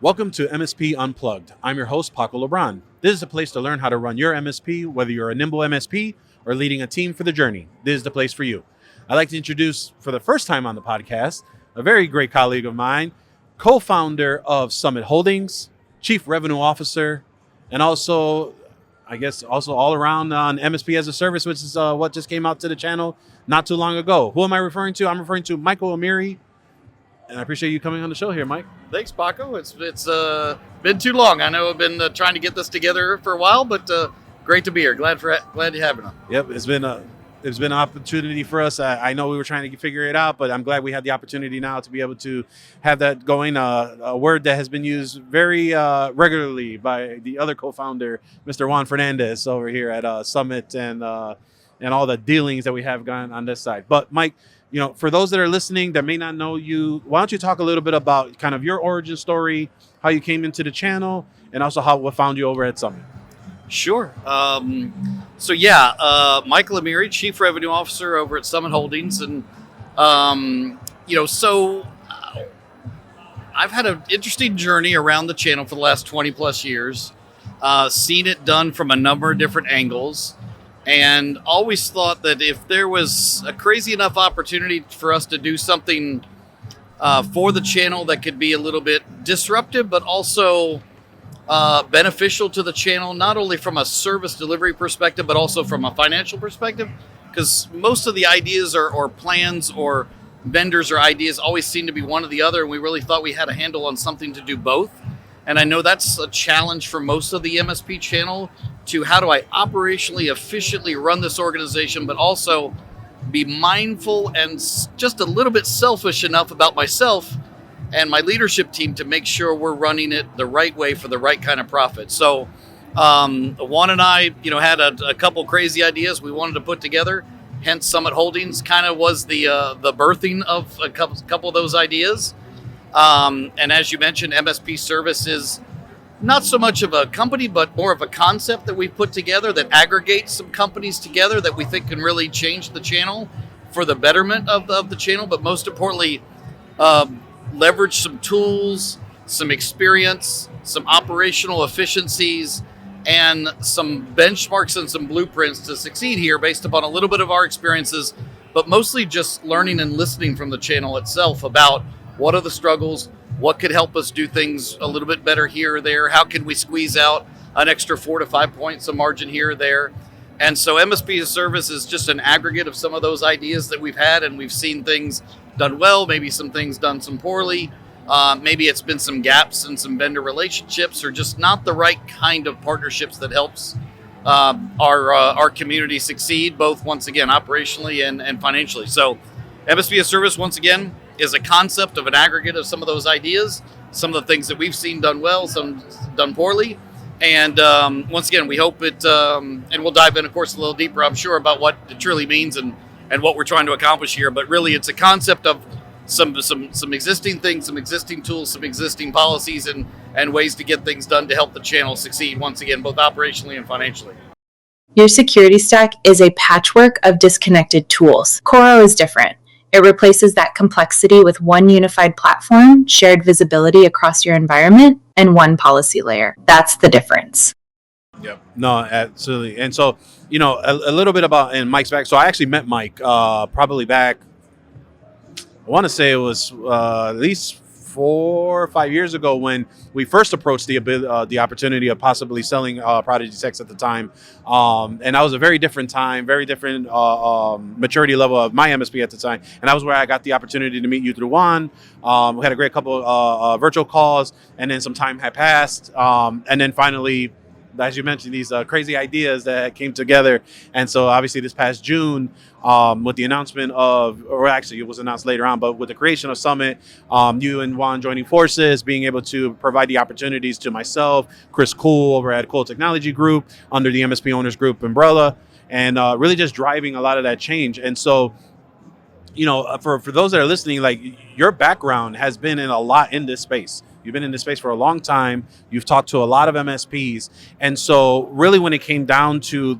Welcome to MSP Unplugged. I'm your host, Paco Lebron. This is a place to learn how to run your MSP, whether you're a nimble MSP or leading a team for the journey. This is the place for you. I'd like to introduce, for the first time on the podcast, a very great colleague of mine, co-founder of Summit Holdings, Chief Revenue Officer, and also, also all around on MSP-as-a-Service, which is what just came out to the channel not too long ago. Who am I referring to? I'm referring to Michael Amiri, and I appreciate you coming on the show here, Mike. Thanks, Paco. It's been too long. I know I've been trying to get this together for a while, but great to be here. Glad to have it on. Yep, it's been an opportunity for us. I know we were trying to figure it out, but I'm glad we had the opportunity now to be able to have that going. A word that has been used very regularly by the other co-founder, Mr. Juan Fernandez, over here at Summit, and all the dealings that we have gone on this side. But Mike, for those that are listening that may not know you, why don't you talk a little bit about kind of your origin story, how you came into the channel, and also what found you over at Summit? Sure. Michael Amiri, Chief Revenue Officer over at Summit Holdings, and I've had an interesting journey around the channel for the last 20 plus years, seen it done from a number of different angles. And always thought that if there was a crazy enough opportunity for us to do something for the channel that could be a little bit disruptive, but also beneficial to the channel, not only from a service delivery perspective, but also from a financial perspective, because most of the ideas or plans or vendors or ideas always seem to be one or the other. And we really thought we had a handle on something to do both. And I know that's a challenge for most of the MSP channel, to how do I operationally efficiently run this organization, but also be mindful and just a little bit selfish enough about myself and my leadership team to make sure we're running it the right way for the right kind of profit. So Juan and I, had a couple crazy ideas we wanted to put together. Hence Summit Holdings kind of was the birthing of a couple of those ideas. And as you mentioned, MSP Service is not so much of a company, but more of a concept that we've put together that aggregates some companies together that we think can really change the channel for the betterment of the channel, but most importantly, leverage some tools, some experience, some operational efficiencies, and some benchmarks and some blueprints to succeed here based upon a little bit of our experiences, but mostly just learning and listening from the channel itself about what are the struggles, what could help us do things a little bit better here or there, how can we squeeze out an extra 4 to 5 points of margin here or there. And so MSP-as-a-Service is just an aggregate of some of those ideas that we've had, and we've seen things done well, maybe some things done some poorly. Maybe it's been some gaps in some vendor relationships, or just not the right kind of partnerships that helps our community succeed, both, once again, operationally and financially. So MSP-as-a-Service, once again, is a concept of an aggregate of some of those ideas, some of the things that we've seen done well, some done poorly. And once again, we hope it, and we'll dive in, of course, a little deeper, I'm sure, about what it truly means and what we're trying to accomplish here. But really, it's a concept of some existing things, some existing tools, some existing policies, and ways to get things done to help the channel succeed, once again, both operationally and financially. Your security stack is a patchwork of disconnected tools. Coro is different. It replaces that complexity with one unified platform, shared visibility across your environment, and one policy layer. That's the difference. Yep. No, absolutely. And so, a little bit about, and Mike's back. So I actually met Mike probably back, I want to say it was at least 4 or 5 years ago when we first approached the opportunity of possibly selling Prodigy Sex at the time. And that was a very different time, very different maturity level of my MSP at the time. And that was where I got the opportunity to meet you through Juan. We had a great couple virtual calls, and then some time had passed. And then finally, as you mentioned, these crazy ideas that came together. And so obviously this past June, with the announcement of, or actually it was announced later on, but with the creation of Summit, you and Juan joining forces, being able to provide the opportunities to myself, Chris Cool over at Cool Technology Group under the MSP Owners Group umbrella, and really just driving a lot of that change. And so, for those that are listening, like, your background has been in a lot in this space. You've been in this space for a long time. You've talked to a lot of MSPs. And so really when it came down to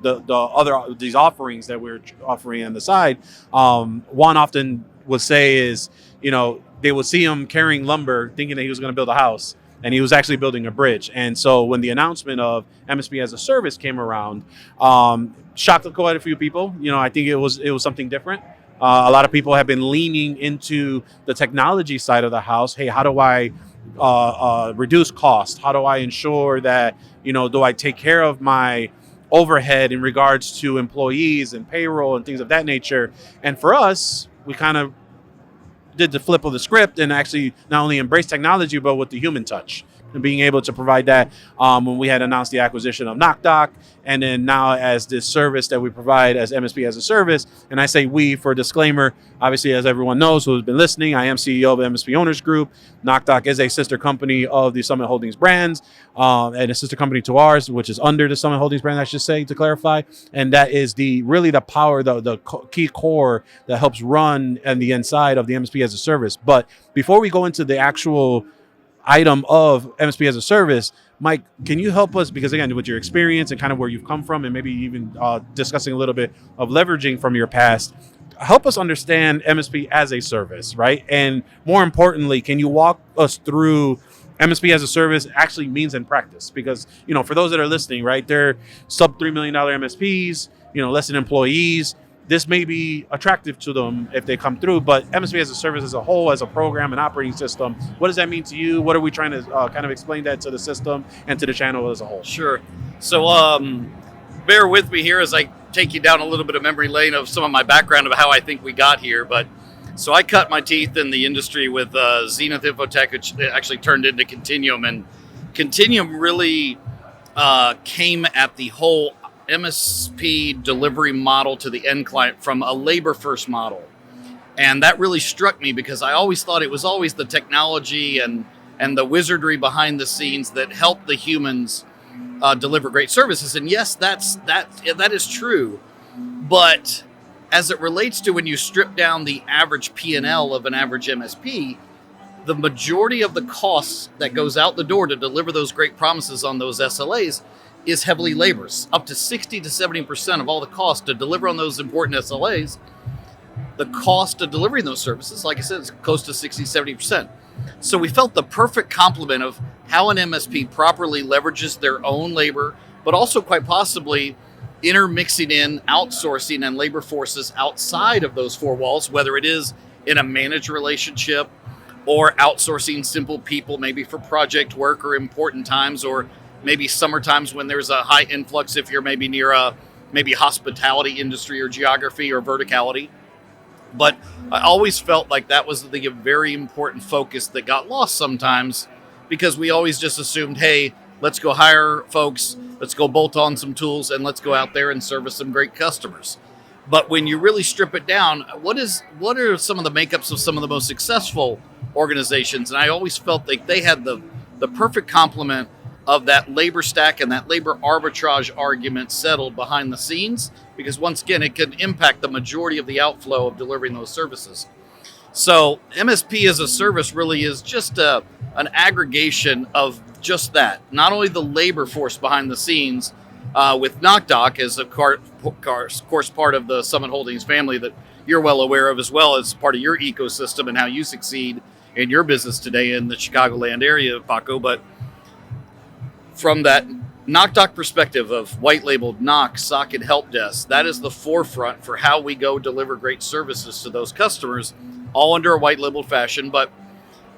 these offerings that we're offering on the side, Juan often would say is, they would see him carrying lumber thinking that he was going to build a house. and he was actually building a bridge. And so when the announcement of MSP as a service came around, shocked quite a few people. I think it was something different. A lot of people have been leaning into the technology side of the house. Hey, how do I reduce cost? How do I ensure that, do I take care of my overhead in regards to employees and payroll and things of that nature? And for us, we kind of did the flip of the script and actually not only embrace technology, but with the human touch and being able to provide that when we had announced the acquisition of NocDoc, and then now as this service that we provide as MSP as a service. And I say we for disclaimer, obviously, as everyone knows who's been listening, I am CEO of MSP Owners Group. NocDoc is a sister company of the Summit Holdings brands, and a sister company to ours, which is under the Summit Holdings brand, I should say, to clarify. And that is really the power, the key core that helps run and the inside of the MSP as a service. But before we go into the actual item of MSP as a service, Mike, can you help us, because again, with your experience and kind of where you've come from, and maybe even discussing a little bit of leveraging from your past, help us understand MSP as a service, right? And more importantly, can you walk us through MSP as a service actually means in practice? Because, for those that are listening, right, they're sub $3 million MSPs, less than employees. This may be attractive to them if they come through, but MSP as a service as a whole, as a program and operating system, what does that mean to you? What are we trying to kind of explain that to the system and to the channel as a whole? Sure. So bear with me here as I take you down a little bit of memory lane of some of my background of how I think we got here. But so I cut my teeth in the industry with Zenith Infotech, which actually turned into Continuum. And Continuum really came at the whole MSP delivery model to the end client from a labor first model. And that really struck me because I always thought it was always the technology and the wizardry behind the scenes that helped the humans deliver great services. And yes, that is true. But as it relates to when you strip down the average P&L of an average MSP, the majority of the costs that goes out the door to deliver those great promises on those SLAs is heavily labors. Up to 60 to 70% of all the cost to deliver on those important SLAs, the cost of delivering those services, like I said, is close to 60, 70%. So we felt the perfect complement of how an MSP properly leverages their own labor, but also quite possibly intermixing in outsourcing and labor forces outside of those four walls, whether it is in a managed relationship or outsourcing simple people, maybe for project work or important times, or maybe summer times when there's a high influx if you're maybe near a maybe hospitality industry or geography or verticality. But I always felt like that was the very important focus that got lost sometimes because we always just assumed, hey, let's go hire folks, let's go bolt on some tools, and let's go out there and service some great customers. But when you really strip it down, what are some of the makeups of some of the most successful organizations? And I always felt like they had the perfect complement of that labor stack and that labor arbitrage argument settled behind the scenes, because once again, it can impact the majority of the outflow of delivering those services. So MSP as a service really is just an aggregation of just that. Not only the labor force behind the scenes with NocDoc as of course part of the Summit Holdings family that you're well aware of, as well as part of your ecosystem and how you succeed in your business today in the Chicagoland area, Paco, but from that NocDoc perspective of white labeled knock, SOC, and help desk, that is the forefront for how we go deliver great services to those customers, all under a white labeled fashion. But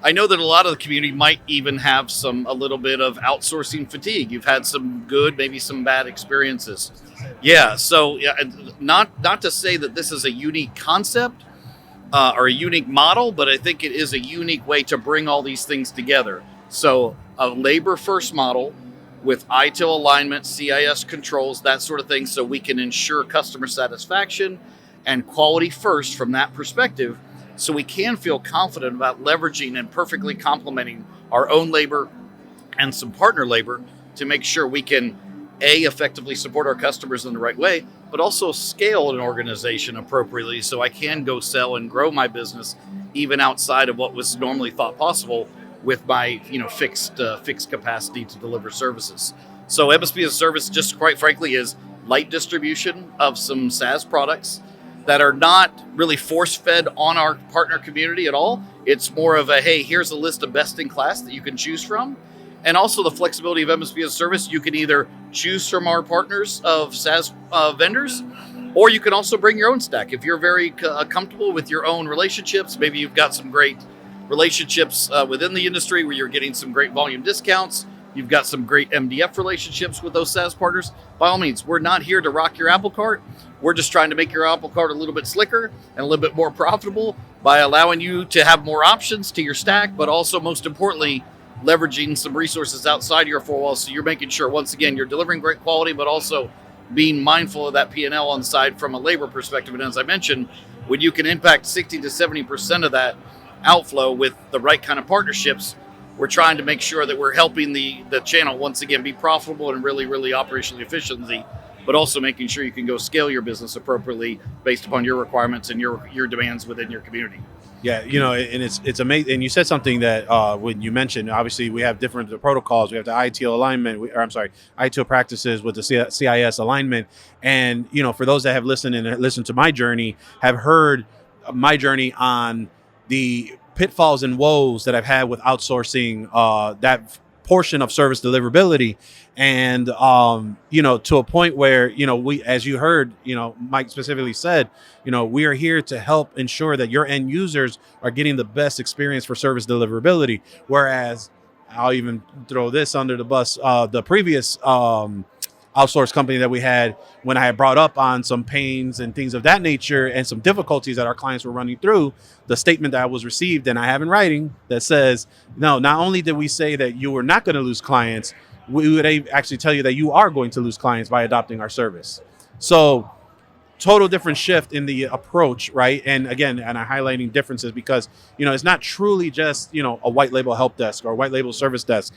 I know that a lot of the community might even have a little bit of outsourcing fatigue. You've had some good, maybe some bad experiences. Yeah, so not to say that this is a unique concept or a unique model, but I think it is a unique way to bring all these things together. So a labor first model with ITIL alignment, CIS controls, that sort of thing, so we can ensure customer satisfaction and quality first from that perspective, so we can feel confident about leveraging and perfectly complementing our own labor and some partner labor to make sure we can, A, effectively support our customers in the right way, but also scale an organization appropriately so I can go sell and grow my business even outside of what was normally thought possible with my fixed capacity to deliver services. So MSP as a service, just quite frankly, is light distribution of some SaaS products that are not really force-fed on our partner community at all. It's more of a, hey, here's a list of best in class that you can choose from. And also the flexibility of MSP-as-a-Service. You can either choose from our partners of SaaS vendors, or you can also bring your own stack. If you're very comfortable with your own relationships, maybe you've got some great relationships within the industry where you're getting some great volume discounts, you've got some great MDF relationships with those SaaS partners, by all means, we're not here to rock your apple cart. We're just trying to make your apple cart a little bit slicker and a little bit more profitable by allowing you to have more options to your stack, but also, most importantly, leveraging some resources outside of your four walls. So you're making sure, once again, you're delivering great quality, but also being mindful of that P&L on the side from a labor perspective. And as I mentioned, when you can impact 60 to 70% of that outflow with the right kind of partnerships, we're trying to make sure that we're helping the channel, once again, be profitable and really, really operationally efficiently, but also making sure you can go scale your business appropriately based upon your requirements and your demands within your community. Yeah, and it's amazing. And you said something that when you mentioned, obviously we have different protocols. We have the ITIL alignment, ITIL practices with the CIS alignment. And for those that have listened to my journey, have heard my journey on the pitfalls and woes that I've had with outsourcing that portion of service deliverability. And to a point where we, as you heard, Mike specifically said, we are here to help ensure that your end users are getting the best experience for service deliverability. Whereas I'll even throw this under the bus, the previous outsourced company that we had, when I had brought up on some pains and things of that nature and some difficulties that our clients were running through, the statement that was received, and I have in writing, that says, no, not only did we say that you were not going to lose clients, we would actually tell you that you are going to lose clients by adopting our service. So total different shift in the approach, right? And again, and I'm highlighting differences because, it's not truly just, a white label help desk or a white label service desk,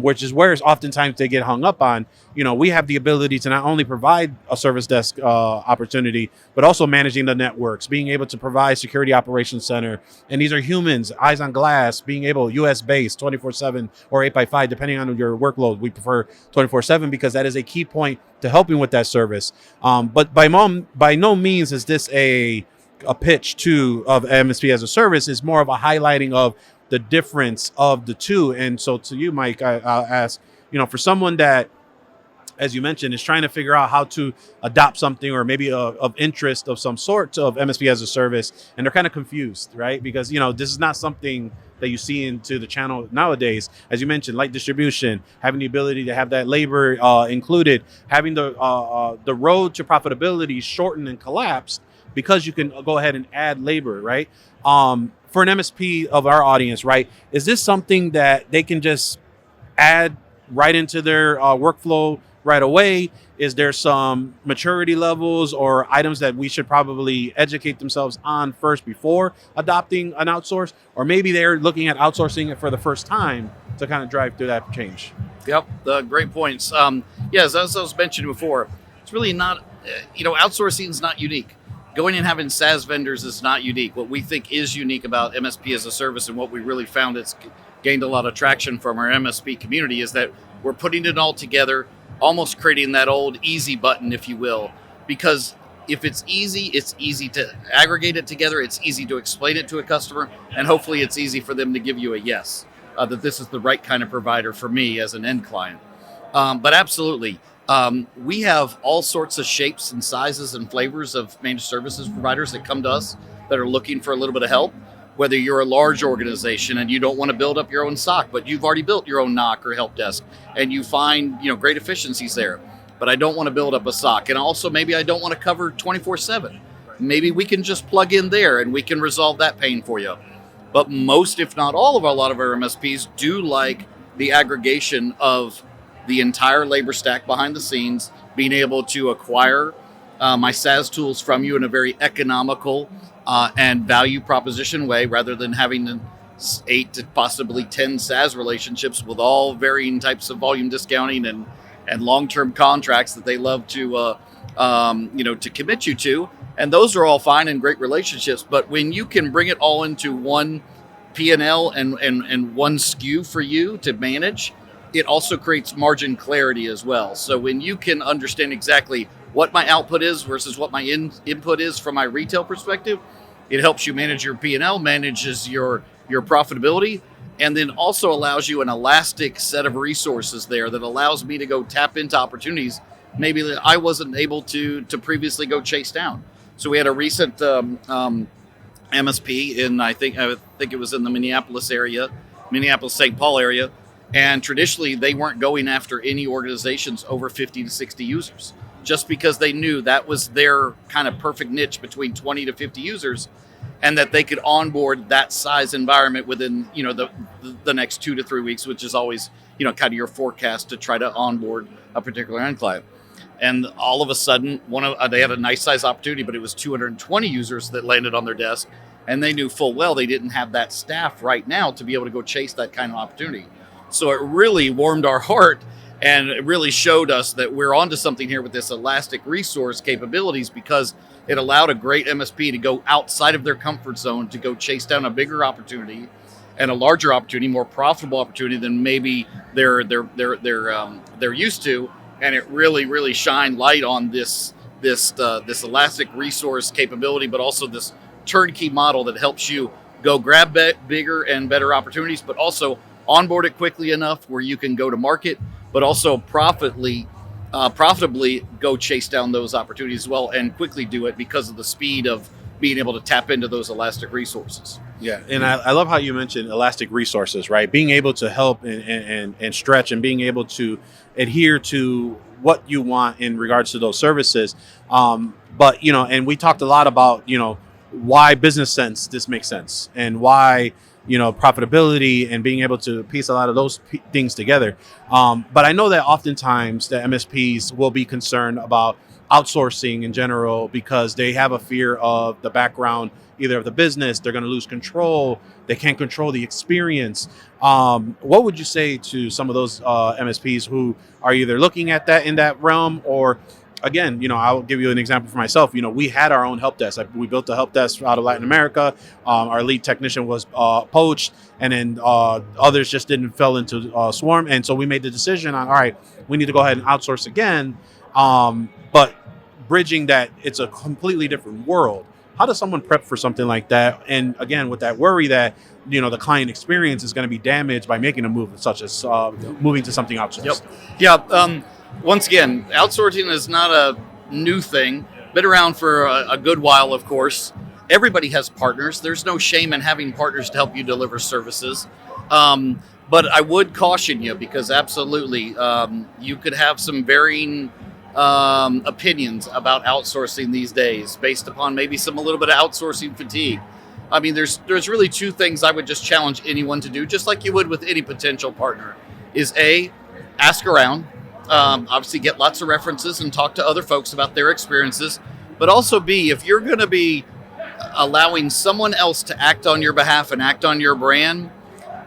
which is where oftentimes they get hung up on. We have the ability to not only provide a service desk opportunity, but also managing the networks, being able to provide security operations center. And these are humans, eyes on glass, being able US based 24/7 or 8x5, depending on your workload. We prefer 24/7 because that is a key point to helping with that service. But by no means is this a pitch of MSP as a service. Is more of a highlighting of the difference of the two. And so to you, Mike, I'll ask, for someone that, as you mentioned, is trying to figure out how to adopt something or maybe of interest of some sort of MSP as a service, and they're kind of confused, right? Because, this is not something that you see into the channel nowadays. As you mentioned, light distribution, having the ability to have that labor included, having the road to profitability shortened and collapsed because you can go ahead and add labor, right? For an MSP of our audience, right, is this something that they can just add right into their workflow right away? Is there some maturity levels or items that we should probably educate themselves on first before adopting an outsource? Or maybe they're looking at outsourcing it for the first time to kind of drive through that change. Yep, great points. Yes, as I was mentioning before, it's really not, outsourcing is not unique. Going and having SaaS vendors is not unique. What we think is unique about MSP as a service, and what we really found that's gained a lot of traction from our MSP community, is that we're putting it all together, almost creating that old easy button, if you will, because if it's easy to aggregate it together, it's easy to explain it to a customer, and hopefully it's easy for them to give you a yes, that this is the right kind of provider for me as an end client. But absolutely, we have all sorts of shapes and sizes and flavors of managed services providers that come to us that are looking for a little bit of help. Whether you're a large organization and you don't want to build up your own SOC, but you've already built your own NOC or help desk, and you find great efficiencies there, but I don't want to build up a SOC, and also maybe I don't want to cover 24/7. Maybe we can just plug in there and we can resolve that pain for you. But most, if not all, of a lot of our MSPs do like the aggregation of the entire labor stack behind the scenes, being able to acquire my SaaS tools from you in a very economical and value proposition way, rather than having 8 to possibly 10 SaaS relationships with all varying types of volume discounting and long-term contracts that they love to commit you to. And those are all fine and great relationships. But when you can bring it all into one P&L and one SKU for you to manage, it also creates margin clarity as well. So when you can understand exactly what my output is versus what my input is from my retail perspective, it helps you manage your P&L, manages your profitability, and then also allows you an elastic set of resources there that allows me to go tap into opportunities maybe that I wasn't able to previously go chase down. So we had a recent MSP in I think it was in the Minneapolis St. Paul area, and traditionally they weren't going after any organizations over 50 to 60 users, just because they knew that was their kind of perfect niche between 20 to 50 users, and that they could onboard that size environment within the next 2 to 3 weeks, which is always kind of your forecast to try to onboard a particular end client. And all of a sudden, they had a nice size opportunity, but it was 220 users that landed on their desk, and they knew full well they didn't have that staff right now to be able to go chase that kind of opportunity. So it really warmed our heart, and it really showed us that we're onto something here with this elastic resource capabilities, because it allowed a great MSP to go outside of their comfort zone to go chase down a bigger opportunity and a larger opportunity, more profitable opportunity than maybe they're used to. And it really shined light on this elastic resource capability, but also this turnkey model that helps you go grab bigger and better opportunities, but also onboard it quickly enough where you can go to market, but also profitably go chase down those opportunities as well, and quickly do it because of the speed of being able to tap into those elastic resources. Yeah, and I love how you mentioned elastic resources, right? Being able to help and stretch, and being able to adhere to what you want in regards to those services. But, and we talked a lot about, why business sense this makes sense, and why, profitability, and being able to piece a lot of those things together. But I know that oftentimes the MSPs will be concerned about outsourcing in general, because they have a fear of the background, either of the business, they're going to lose control, they can't control the experience. What would you say to some of those MSPs who are either looking at that in that realm, or again, I'll give you an example for myself. We had our own help desk. We built a help desk out of Latin America. Our lead technician was poached, and then others just didn't fell into swarm. And so we made the decision on, all right, we need to go ahead and outsource again. But bridging that, it's a completely different world. How does someone prep for something like that? And again, with that worry that, the client experience is going to be damaged by making a move, such as moving to something outsourced. Yep. Yeah. Once again, outsourcing is not a new thing. Been around for a good while, of course. Everybody has partners. There's no shame in having partners to help you deliver services. But I would caution you, because absolutely, you could have some varying opinions about outsourcing these days, based upon maybe a little bit of outsourcing fatigue. I mean, there's really two things I would just challenge anyone to do, just like you would with any potential partner, is A, ask around. Obviously get lots of references and talk to other folks about their experiences, but also B, if you're going to be allowing someone else to act on your behalf and act on your brand,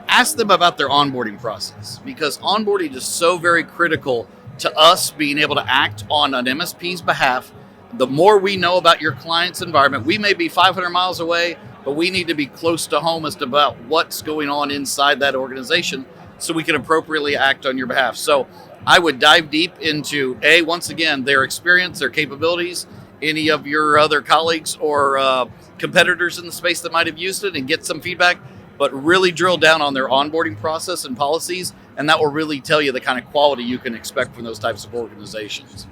ask them about their onboarding process, because onboarding is so very critical to us being able to act on an MSP's behalf. The more we know about your client's environment, we may be 500 miles away, but we need to be close to home as to about what's going on inside that organization, so we can appropriately act on your behalf. So I would dive deep into, once again, their experience, their capabilities, any of your other colleagues or competitors in the space that might have used it, and get some feedback, but really drill down on their onboarding process and policies, and that will really tell you the kind of quality you can expect from those types of organizations.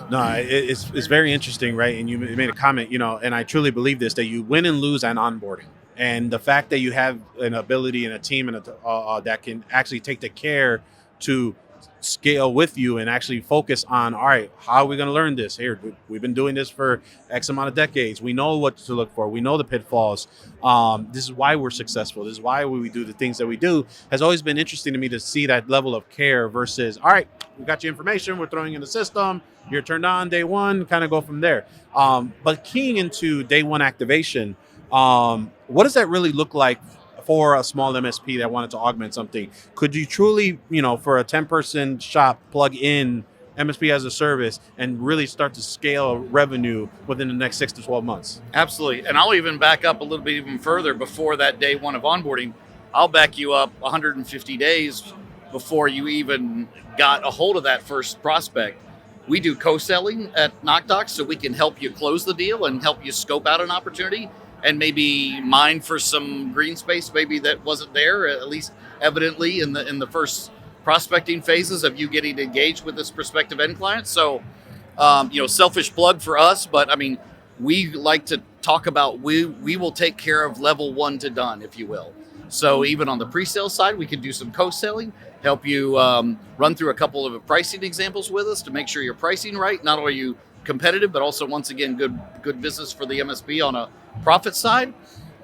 No, it's very interesting, right? And you made a comment, and I truly believe this, that you win and lose on onboarding. And the fact that you have an ability and a team and that can actually take the care to scale with you and actually focus on, all right, how are we going to learn this? Here, we've been doing this for X amount of decades. We know what to look for. We know the pitfalls. This is why we're successful. This is why we do the things that we do. Has always been interesting to me to see that level of care versus, all right, we got your information, we're throwing in the system, you're turned on day one, kind of go from there. But keying into day one activation, what does that really look like for a small MSP that wanted to augment something? Could you truly, for a 10-person shop, plug in MSP-as-a-Service and really start to scale revenue within the next 6 to 12 months? Absolutely. And I'll even back up a little bit even further before that day one of onboarding. I'll back you up 150 days before you even got a hold of that first prospect. We do co-selling at NockDocs, so we can help you close the deal and help you scope out an opportunity. and maybe mine for some green space maybe that wasn't there, at least evidently in the first prospecting phases of you getting engaged with this prospective end client. So, selfish plug for us, but I mean, we like to talk about we will take care of level 1 to done, if you will. So even on the pre-sale side, we can do some co-selling, help you run through a couple of pricing examples with us to make sure you're pricing right. Not only are you competitive, but also, once again, good business for the MSP on a profit side.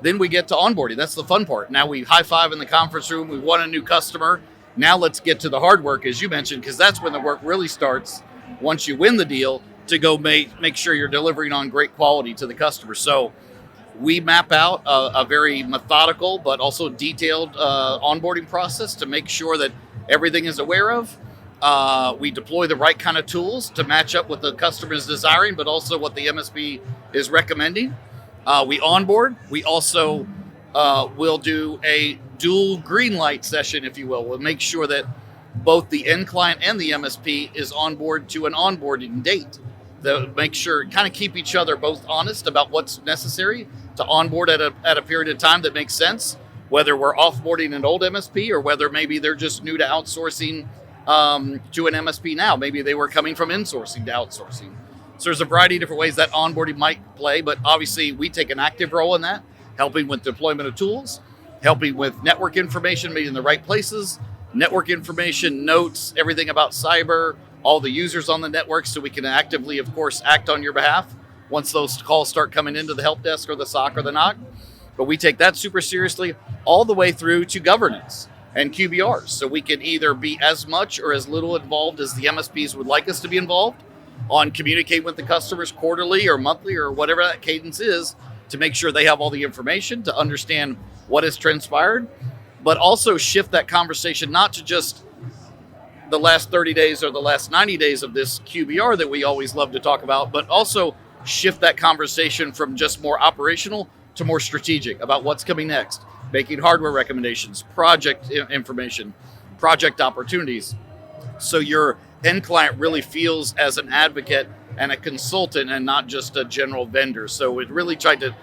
Then we get to onboarding. That's the fun part. Now we high five in the conference room. We won a new customer. Now let's get to the hard work, as you mentioned, because that's when the work really starts once you win the deal, to go make sure you're delivering on great quality to the customer. So we map out a very methodical but also detailed onboarding process to make sure that everything is aware of. We deploy the right kind of tools to match up what the customer is desiring, but also what the MSP is recommending. We onboard. We also will do a dual green light session, if you will. We'll make sure that both the end client and the MSP is on board to an onboarding date. They'll make sure, kind of keep each other both honest about what's necessary to onboard at a period of time that makes sense, whether we're offboarding an old MSP or whether maybe they're just new to outsourcing to an MSP now. Maybe they were coming from insourcing to outsourcing. So there's a variety of different ways that onboarding might play, but obviously we take an active role in that, helping with deployment of tools, helping with network information made in the right places, network information, notes, everything about cyber, all the users on the network, so we can actively, of course, act on your behalf once those calls start coming into the help desk or the SOC or the NOC. But we take that super seriously, all the way through to governance and QBRs. So we can either be as much or as little involved as the MSPs would like us to be involved on communicating with the customers quarterly or monthly or whatever that cadence is, to make sure they have all the information to understand what has transpired, but also shift that conversation not to just the last 30 days or the last 90 days of this QBR that we always love to talk about, but also shift that conversation from just more operational to more strategic about what's coming next, making hardware recommendations, project information, project opportunities. So your end client really feels as an advocate and a consultant and not just a general vendor. So it really tried to,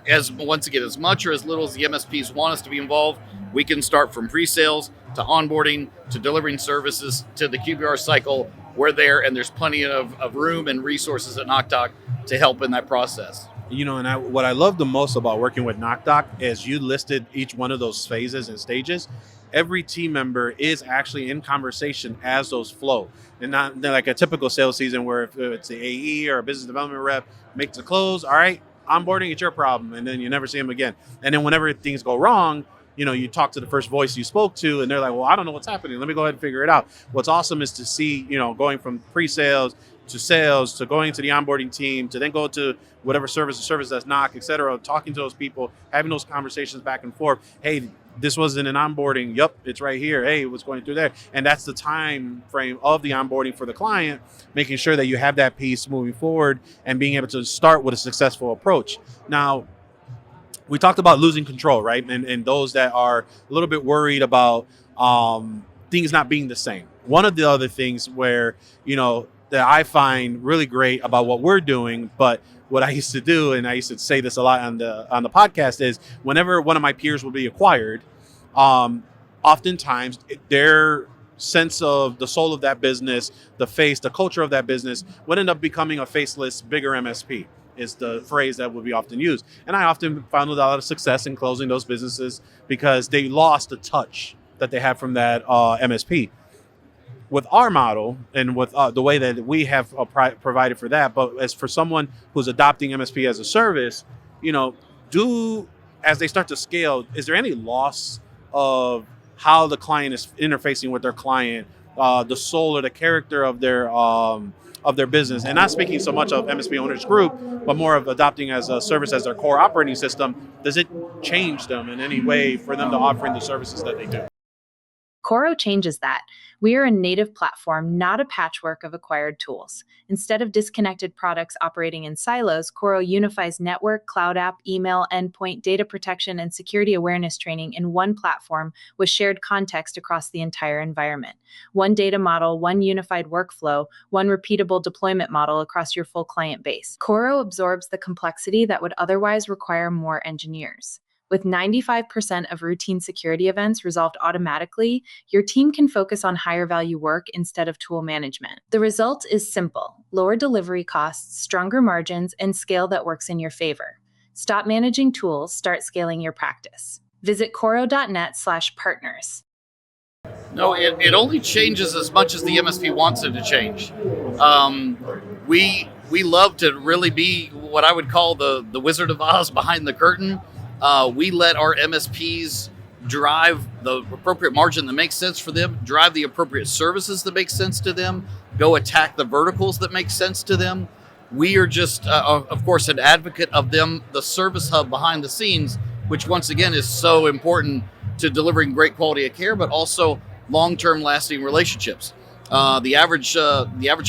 as much or as little as the MSPs want us to be involved, we can start from pre-sales to onboarding to delivering services to the QBR cycle. We're there, and there's plenty of room and resources at NocDoc to help in that process. And what I love the most about working with NocDoc is you listed each one of those phases and stages. Every team member is actually in conversation as those flow, and not like a typical sales season where if it's the AE or a business development rep makes a close, all right, onboarding, it's your problem, and then you never see them again. And then whenever things go wrong, you talk to the first voice you spoke to, and they're like, well, I don't know what's happening. Let me go ahead and figure it out. What's awesome is to see, going from pre-sales to sales to going to the onboarding team to then go to whatever service that's NOC, et cetera, talking to those people, having those conversations back and forth. Hey, this wasn't an onboarding. Yep, it's right here. Hey, what's going through there? And that's the time frame of the onboarding for the client, making sure that you have that piece moving forward and being able to start with a successful approach. Now, we talked about losing control, right? And those that are a little bit worried about things not being the same. One of the other things where, that I find really great about what we're doing, but what I used to do, and I used to say this a lot on the podcast, is whenever one of my peers will be acquired, oftentimes their sense of the soul of that business, the face, the culture of that business would end up becoming a faceless, bigger MSP. Is the phrase that would be often used. And I often found a lot of success in closing those businesses because they lost the touch that they had from that MSP. With our model and with the way that we have provided for that, but as for someone who's adopting MSP as a service, as they start to scale, is there any loss of how the client is interfacing with their client, the soul or the character of their business? And not speaking so much of MSP Owners Group, but more of adopting as a service as their core operating system. Does it change them in any way for them to offering the services that they do? Coro changes that. We are a native platform, not a patchwork of acquired tools. Instead of disconnected products operating in silos, Coro unifies network, cloud app, email, endpoint, data protection, and security awareness training in one platform with shared context across the entire environment. One data model, one unified workflow, one repeatable deployment model across your full client base. Coro absorbs the complexity that would otherwise require more engineers. With 95% of routine security events resolved automatically, your team can focus on higher value work instead of tool management. The result is simple: lower delivery costs, stronger margins, and scale that works in your favor. Stop managing tools, start scaling your practice. Visit coro.net/partners. No, it only changes as much as the MSP wants it to change. We love to really be what I would call the Wizard of Oz behind the curtain. We let our MSPs drive the appropriate margin that makes sense for them, drive the appropriate services that make sense to them, go attack the verticals that make sense to them. We are just, of course, an advocate of them, the service hub behind the scenes, which once again is so important to delivering great quality of care, but also long-term lasting relationships. The average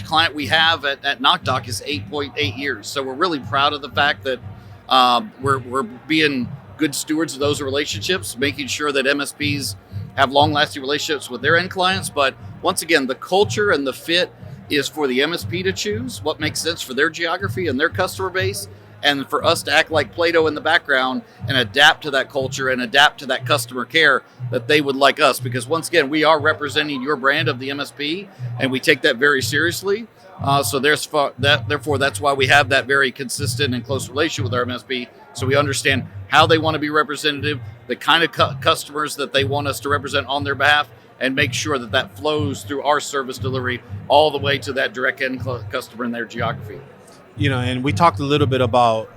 client we have at NocDoc is 8.8 years. So we're really proud of the fact that we're being good stewards of those relationships, making sure that MSPs have long-lasting relationships with their end clients. But once again, the culture and the fit is for the MSP to choose what makes sense for their geography and their customer base, and for us to act like Play-Doh in the background and adapt to that culture and adapt to that customer care that they would like us. Because once again, we are representing your brand of the MSP, and we take that very seriously. Therefore, that's why we have that very consistent and close relationship with our MSP. So we understand how they want to be representative, the kind of customers that they want us to represent on their behalf, and make sure that that flows through our service delivery all the way to that direct end customer in their geography. You know, and we talked a little bit about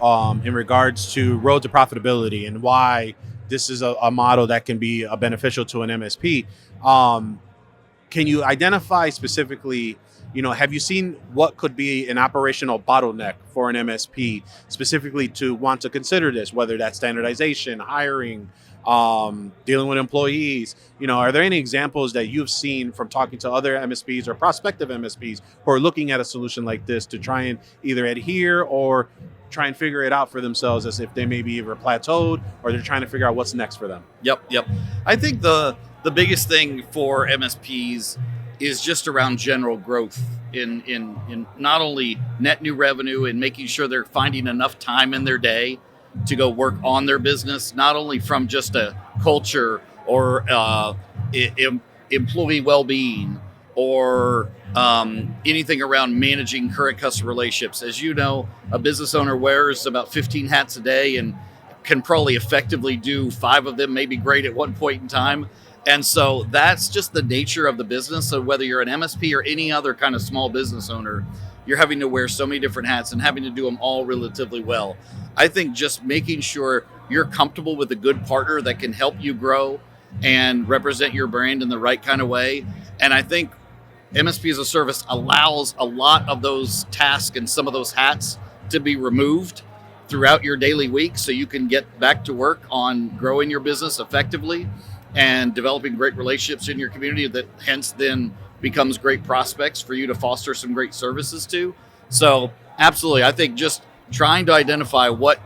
in regards to road to profitability and why this is a model that can be beneficial to an MSP. Can you identify specifically, you know, have you seen what could be an operational bottleneck for an MSP specifically to want to consider this, whether that's standardization, hiring, dealing with employees? You know, are there any examples that you've seen from talking to other MSPs or prospective MSPs who are looking at a solution like this to try and either adhere or try and figure it out for themselves, as if they may be either plateaued or they're trying to figure out what's next for them? Yep. I think the biggest thing for MSPs is just around general growth in not only net new revenue and making sure they're finding enough time in their day to go work on their business, not only from just a culture or employee well-being or anything around managing current customer relationships. As you know, a business owner wears about 15 hats a day and can probably effectively do 5 of them, maybe great at one point in time. And so that's just the nature of the business. So whether you're an MSP or any other kind of small business owner, you're having to wear so many different hats and having to do them all relatively well. I think just making sure you're comfortable with a good partner that can help you grow and represent your brand in the right kind of way. And I think MSP-as-a-Service allows a lot of those tasks and some of those hats to be removed throughout your daily week, so you can get back to work on growing your business effectively and developing great relationships in your community that hence then becomes great prospects for you to foster some great services to. So absolutely, I think just trying to identify what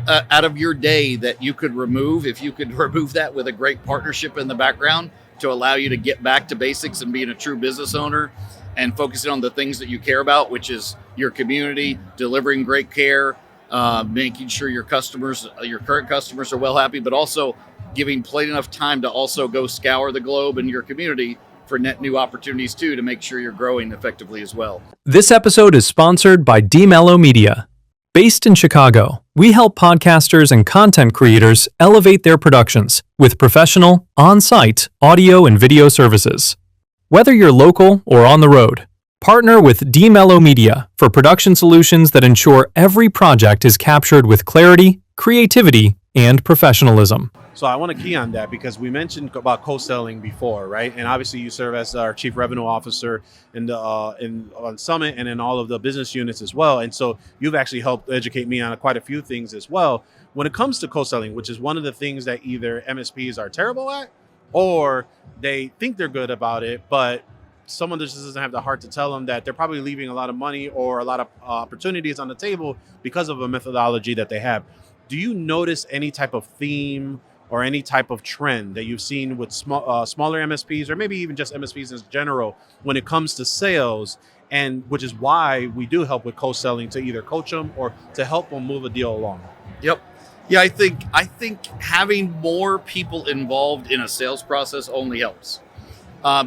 out of your day that you could remove, if you could remove that with a great partnership in the background to allow you to get back to basics and being a true business owner and focusing on the things that you care about, which is your community, delivering great care, making sure your customers, your current customers are well happy, but also giving plenty enough time to also go scour the globe and your community for net new opportunities too, to make sure you're growing effectively as well. This episode is sponsored by DMello Media. Based in Chicago, we help podcasters and content creators elevate their productions with professional, on-site audio and video services. Whether you're local or on the road, partner with DMello Media for production solutions that ensure every project is captured with clarity, creativity, and professionalism. So I want to key on that because we mentioned about co-selling before, right? And obviously you serve as our chief revenue officer on Summit and in all of the business units as well. And so you've actually helped educate me on quite a few things as well. When it comes to co-selling, which is one of the things that either MSPs are terrible at or they think they're good about it, but someone just doesn't have the heart to tell them that they're probably leaving a lot of money or a lot of opportunities on the table because of a methodology that they have. Do you notice any type of theme or any type of trend that you've seen with smaller MSPs, or maybe even just MSPs in general, when it comes to sales? And which is why we do help with co-selling, to either coach them or to help them move a deal along. Yep. Yeah, I think having more people involved in a sales process only helps.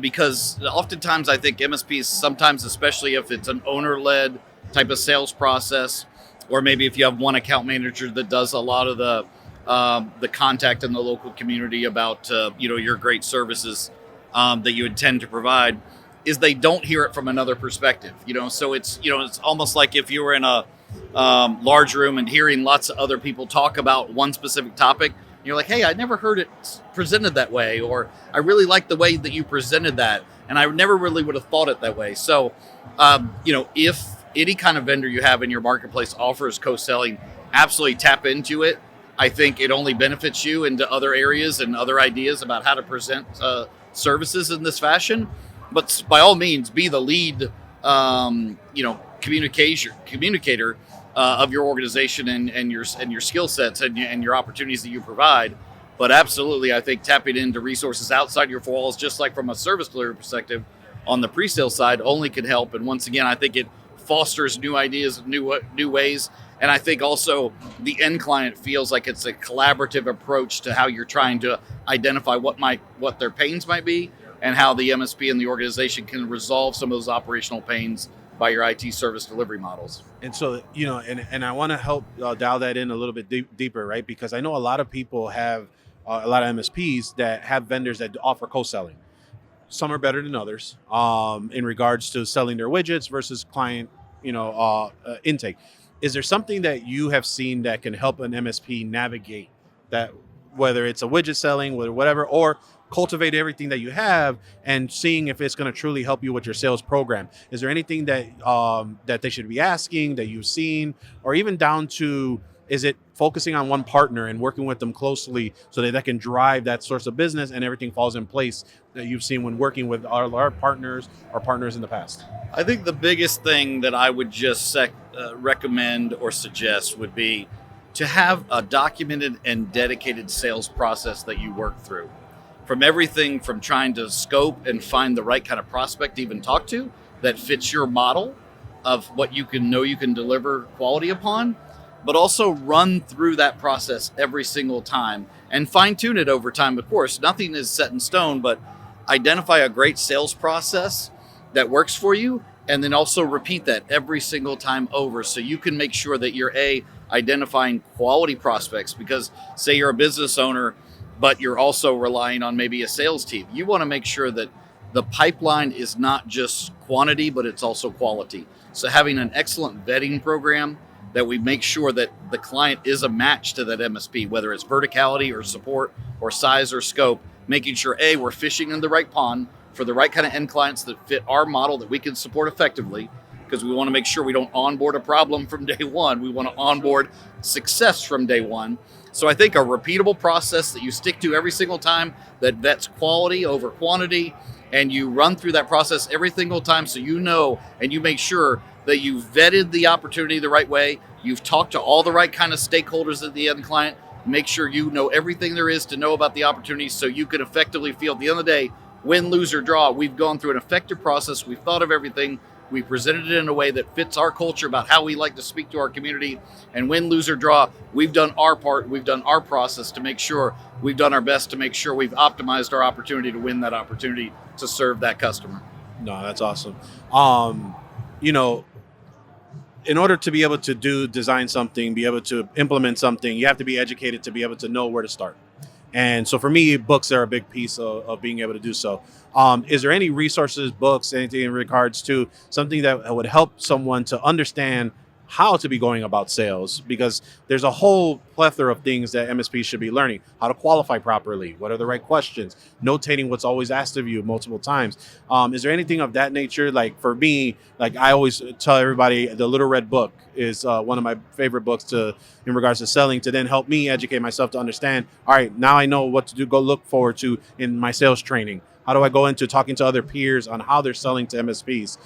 Because oftentimes I think MSPs, sometimes, especially if it's an owner-led type of sales process, or maybe if you have one account manager that does a lot of the contact in the local community about your great services that you intend to provide, is they don't hear it from another perspective. So it's almost like if you were in a large room and hearing lots of other people talk about one specific topic. You're like, hey, I never heard it presented that way, or I really like the way that you presented that, and I never really would have thought it that way. So, if any kind of vendor you have in your marketplace offers co-selling, absolutely tap into it. I think it only benefits you into other areas and other ideas about how to present services in this fashion. But by all means, be the lead, communicator of your organization and your skill sets and your opportunities that you provide. But absolutely, I think tapping into resources outside your four walls, just like from a service delivery perspective on the pre-sale side, only can help. And once again, I think it fosters new ideas, new ways. And I think also the end client feels like it's a collaborative approach to how you're trying to identify what their pains might be, and how the MSP and the organization can resolve some of those operational pains by your IT service delivery models. And so, and I want to help dial that in a little bit deeper, right? Because I know a lot of people have a lot of MSPs that have vendors that offer co-selling. Some are better than others in regards to selling their widgets versus client, intake. Is there something that you have seen that can help an MSP navigate that, whether it's a widget selling, whatever, or cultivate everything that you have and seeing if it's going to truly help you with your sales program? Is there anything that that they should be asking, that you've seen, or even down to, is it focusing on one partner and working with them closely so that can drive that source of business and everything falls in place that you've seen when working with our partners or partners in the past? I think the biggest thing that I would just recommend or suggest would be to have a documented and dedicated sales process that you work through. From everything from trying to scope and find the right kind of prospect to even talk to that fits your model of what you can deliver quality upon, but also run through that process every single time and fine tune it over time. Of course, nothing is set in stone, but identify a great sales process that works for you, and then also repeat that every single time over, so you can make sure that you're identifying quality prospects. Because say you're a business owner, but you're also relying on maybe a sales team. You want to make sure that the pipeline is not just quantity, but it's also quality. So having an excellent vetting program that we make sure that the client is a match to that MSP, whether it's verticality or support or size or scope, making sure we're fishing in the right pond for the right kind of end clients that fit our model that we can support effectively, because we want to make sure we don't onboard a problem from day one. We want to onboard success from day one. So I think a repeatable process that you stick to every single time, that vets quality over quantity, and you run through that process every single time, so and you make sure that you've vetted the opportunity the right way, you've talked to all the right kind of stakeholders at the end client, make sure you know everything there is to know about the opportunity, so you can effectively feel at the end of the day, win, lose, or draw, we've gone through an effective process, we've thought of everything, we presented it in a way that fits our culture about how we like to speak to our community, and win, lose, or draw, we've done our part, we've done our process to make sure we've done our best to make sure we've optimized our opportunity to win that opportunity to serve that customer. No, that's awesome. In order to be able to design something, be able to implement something, you have to be educated to be able to know where to start. And so for me, books are a big piece of being able to do so. Is there any resources, books, anything in regards to something that would help someone to understand how to be going about sales, because there's a whole plethora of things that MSPs should be learning. How to qualify properly, what are the right questions, notating what's always asked of you multiple times. Is there anything of that nature? Like for me, like I always tell everybody, the Little Red Book is one of my favorite books in regards to selling, to then help me educate myself to understand, all right, now I know what to do, go look forward to in my sales training. How do I go into talking to other peers on how they're selling to MSPs?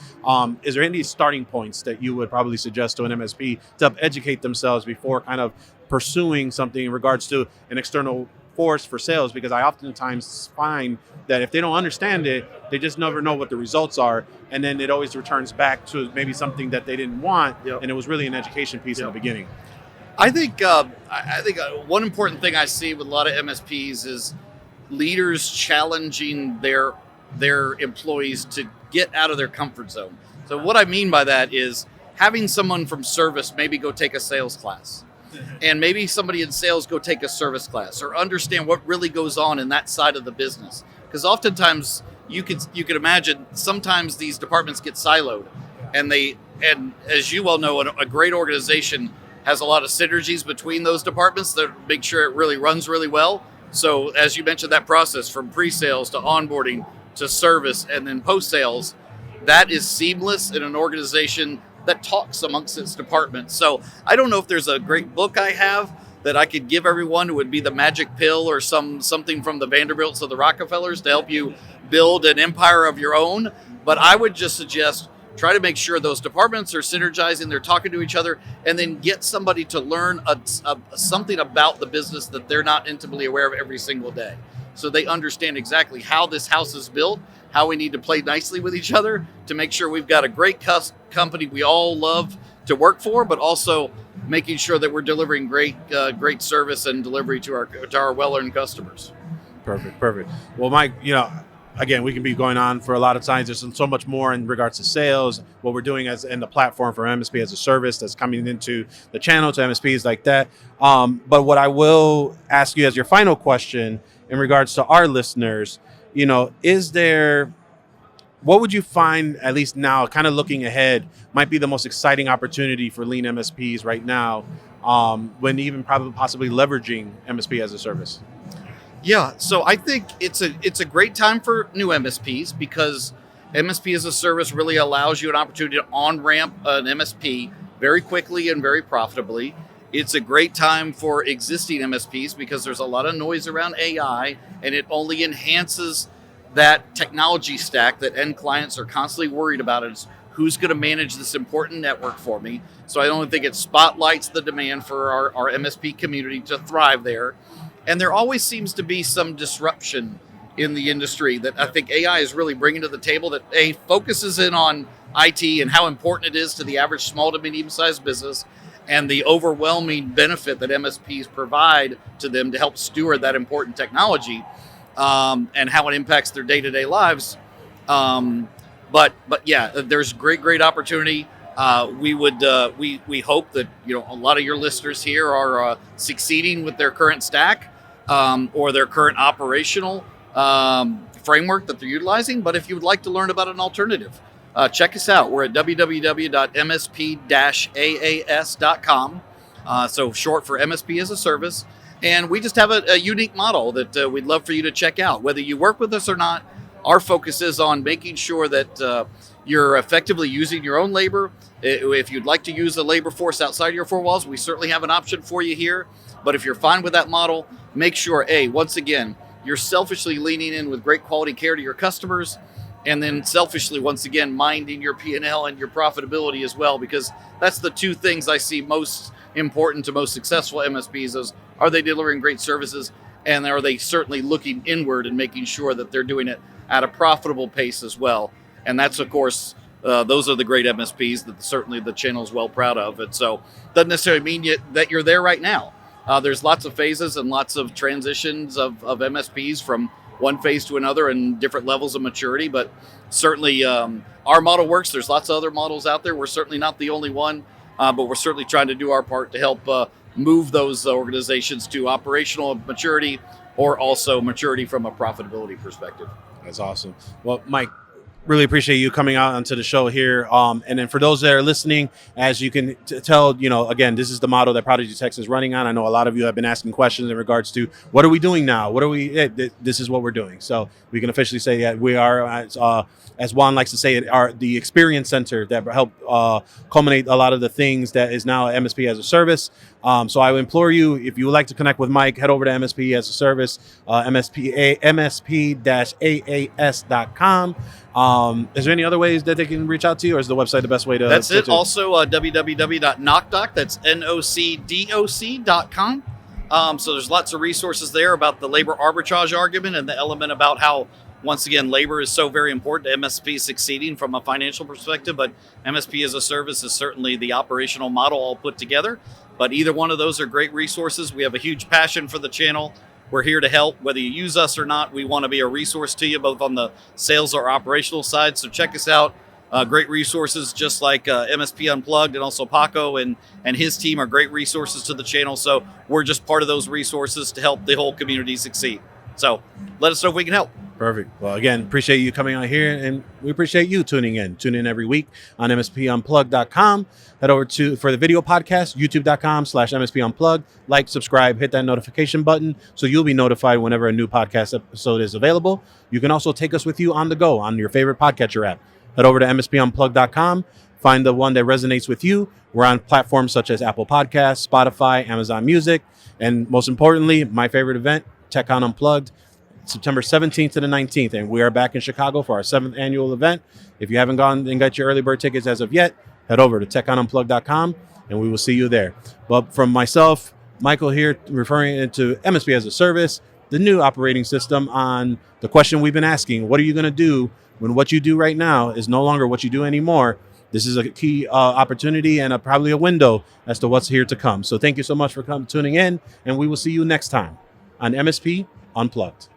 Is there any starting points that you would probably suggest to an MSP to help educate themselves before kind of pursuing something in regards to an external force for sales? Because I oftentimes find that if they don't understand it, they just never know what the results are. And then it always returns back to maybe something that they didn't want. Yep. And it was really an education piece in the beginning. I think one important thing I see with a lot of MSPs is leaders challenging their employees to get out of their comfort zone. So what I mean by that is having someone from service maybe go take a sales class, and maybe somebody in sales go take a service class, or understand what really goes on in that side of the business. Because oftentimes you could imagine sometimes these departments get siloed, and as you well know, a great organization has a lot of synergies between those departments that make sure it really runs really well. So as you mentioned, that process from pre-sales to onboarding to service and then post-sales, that is seamless in an organization that talks amongst its departments. So I don't know if there's a great book I have that I could give everyone who would be the magic pill, or something from the Vanderbilts or the Rockefellers to help you build an empire of your own. But I would just suggest try to make sure those departments are synergizing, they're talking to each other, and then get somebody to learn something about the business that they're not intimately aware of every single day. So they understand exactly how this house is built, how we need to play nicely with each other to make sure we've got a great company we all love to work for, but also making sure that we're delivering great service and delivery to our well-earned customers. Perfect. Well, Mike, again, we can be going on for a lot of times. There's so much more in regards to sales, what we're doing in the platform for MSP-as-a-Service that's coming into the channel to MSPs like that. But what I will ask you as your final question in regards to our listeners, what would you find, at least now, kind of looking ahead, might be the most exciting opportunity for lean MSPs right now, when even probably possibly leveraging MSP-as-a-Service? Yeah, so I think it's a great time for new MSPs, because MSP-as-a-Service really allows you an opportunity to on-ramp an MSP very quickly and very profitably. It's a great time for existing MSPs because there's a lot of noise around AI, and it only enhances that technology stack that end clients are constantly worried about. Is who's going to manage this important network for me? So I don't think it spotlights the demand for our MSP community to thrive there. And there always seems to be some disruption in the industry that I think AI is really bringing to the table, that focuses in on IT and how important it is to the average small to medium-sized business, and the overwhelming benefit that MSPs provide to them to help steward that important technology, and how it impacts their day-to-day lives. But yeah, there's great opportunity. We hope that a lot of your listeners here are succeeding with their current stack, or their current operational framework that they're utilizing. But if you would like to learn about an alternative, check us out. We're at www.MSP-AAS.com, so short for MSP-as-a-Service. And we just have a unique model that we'd love for you to check out. Whether you work with us or not, our focus is on making sure that you're effectively using your own labor. If you'd like to use a labor force outside your four walls, we certainly have an option for you here. But if you're fine with that model, make sure, once again, you're selfishly leaning in with great quality care to your customers, and then selfishly, once again, minding your P&L and your profitability as well, because that's the two things I see most important to most successful MSPs is, are they delivering great services, and are they certainly looking inward and making sure that they're doing it at a profitable pace as well. And that's, of course, those are the great MSPs that certainly the channel is well proud of. And so doesn't necessarily mean that you're there right now. There's lots of phases and lots of transitions of MSPs from one phase to another and different levels of maturity. But certainly our model works. There's lots of other models out there. We're certainly not the only one, but we're certainly trying to do our part to help move those organizations to operational maturity, or also maturity from a profitability perspective. That's awesome. Well, Mike, really appreciate you coming out onto the show here. And then for those that are listening, as you can tell, again, this is the model that Prodigy Text is running on. I know a lot of you have been asking questions in regards to what are we doing now? This is what we're doing. So we can officially say that we are, as Juan likes to say, it are the experience center that help culminate a lot of the things that is now MSP as a service. So I would implore you, if you would like to connect with Mike, head over to MSP as a service, MSP-as.com. Is there any other ways that they can reach out to you, or is the website the best way to? That's it. Also, www.knockdoc. That's NOCDOC.com. So there's lots of resources there about the labor arbitrage argument and the element about how, once again, labor is so very important to MSP succeeding from a financial perspective. But MSP as a service is certainly the operational model all put together. But either one of those are great resources. We have a huge passion for the channel. We're here to help. Whether you use us or not, we want to be a resource to you, both on the sales or operational side. So check us out. Great resources, just like MSP Unplugged, and also Paco and his team are great resources to the channel. So we're just part of those resources to help the whole community succeed. So let us know if we can help. Perfect. Well, again, appreciate you coming out here, and we appreciate you tuning in. Tune in every week on MSPunplugged.com. Head over for the video podcast, youtube.com/MSP Unplugged. Like, subscribe, hit that notification button so you'll be notified whenever a new podcast episode is available. You can also take us with you on the go on your favorite podcatcher app. Head over to MSPunplugged.com. Find the one that resonates with you. We're on platforms such as Apple Podcasts, Spotify, Amazon Music, and most importantly, my favorite event, TechCon Unplugged, September 17th to the 19th. And we are back in Chicago for our 7th annual event. If you haven't gone and got your early bird tickets as of yet, head over to techconunplugged.com and we will see you there. But from myself, Michael here, referring to MSP as a service, the new operating system on the question we've been asking, what are you going to do when what you do right now is no longer what you do anymore? This is a key opportunity and probably a window as to what's here to come. So thank you so much for tuning in, and we will see you next time on MSP Unplugged.